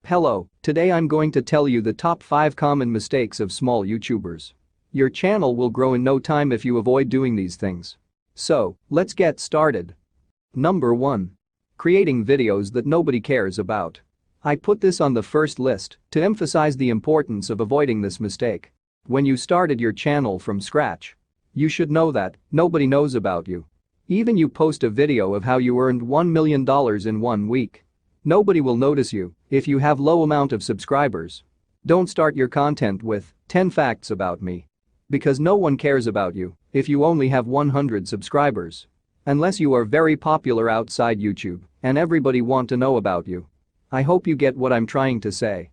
Hello, today I'm going to tell you the top 5 common mistakes of small YouTubers. Your channel will grow in no time if you avoid doing these things. So, let's get started. Number 1. Creating videos that nobody cares about. I put this on the first list to emphasize the importance of avoiding this mistake. When you started your channel from scratch, you should know that nobody knows about you. Even you post a video of how you earned $1 million in 1 week. Nobody will notice you if you have low amount of subscribers. Don't start your content with 10 facts about me. Because no one cares about you if you only have 100 subscribers. Unless you are very popular outside YouTube and everybody want to know about you. I hope you get what I'm trying to say.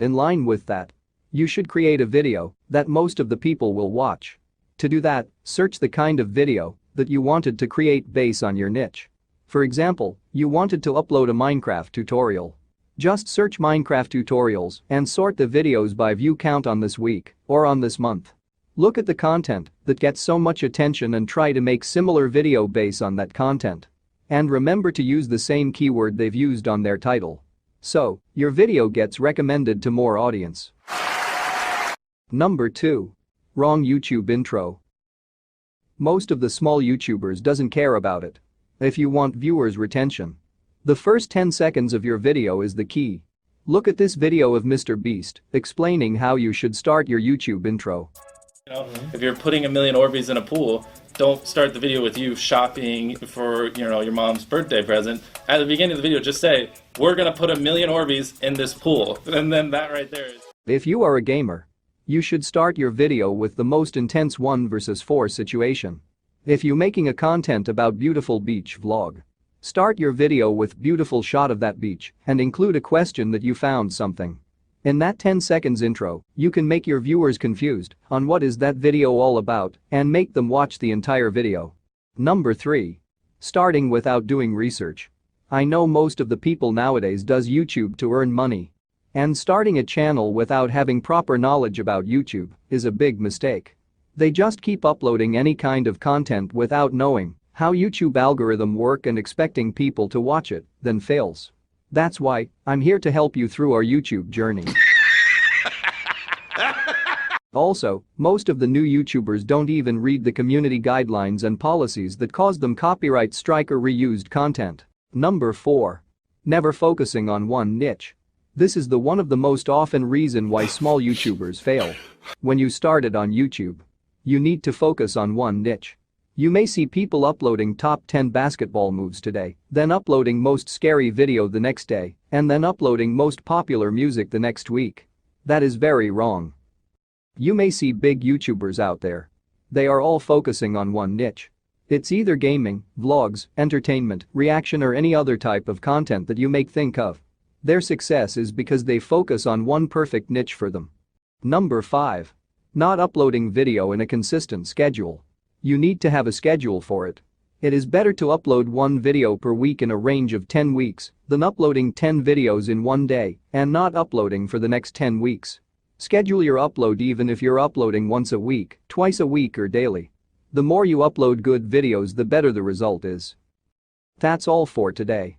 In line with that, you should create a video that most of the people will watch. To do that, search the kind of video that you wanted to create based on your niche. For example, you wanted to upload a Minecraft tutorial. Just search Minecraft tutorials and sort the videos by view count on this week or on this month. Look at the content that gets so much attention and try to make similar video based on that content. And remember to use the same keyword they've used on their title. So, your video gets recommended to more audience. Number 2. Wrong YouTube intro. Most of the small YouTubers doesn't care about it. If you want viewers' retention, the first 10 seconds of your video is the key. Look at this video of Mr. Beast explaining how you should start your YouTube intro. If you're putting 1,000,000 Orbeez in a pool, don't start the video with you shopping for, your mom's birthday present. At the beginning of the video, just say, we're gonna put 1,000,000 Orbeez in this pool. And then that right there is. If you are a gamer, you should start your video with the most intense 1 versus 4 situation. If you're making a content about beautiful beach vlog, start your video with beautiful shot of that beach and include a question that you found something. In that 10 seconds intro, you can make your viewers confused on what is that video all about and make them watch the entire video. Number 3. Starting without doing research. I know most of the people nowadays does YouTube to earn money. And starting a channel without having proper knowledge about YouTube is a big mistake. They just keep uploading any kind of content without knowing how YouTube algorithm work and expecting people to watch it, then fails. That's why I'm here to help you through our YouTube journey. Also, most of the new YouTubers don't even read the community guidelines and policies that cause them copyright strike or reused content. Number 4. Never focusing on one niche. This is the one of the most often reason why small YouTubers fail. When you started on YouTube, you need to focus on one niche. You may see people uploading top 10 basketball moves today, then uploading most scary video the next day, and then uploading most popular music the next week. That is very wrong. You may see big YouTubers out there. They are all focusing on one niche. It's either gaming, vlogs, entertainment, reaction or any other type of content that you may think of. Their success is because they focus on one perfect niche for them. Number 5. Not uploading video in a consistent schedule. You need to have a schedule for it. It is better to upload 1 video per week in a range of 10 weeks than uploading 10 videos in 1 day and not uploading for the next 10 weeks. Schedule your upload even if you're uploading once a week, twice a week or daily. The more you upload good videos, the better the result is. That's all for today.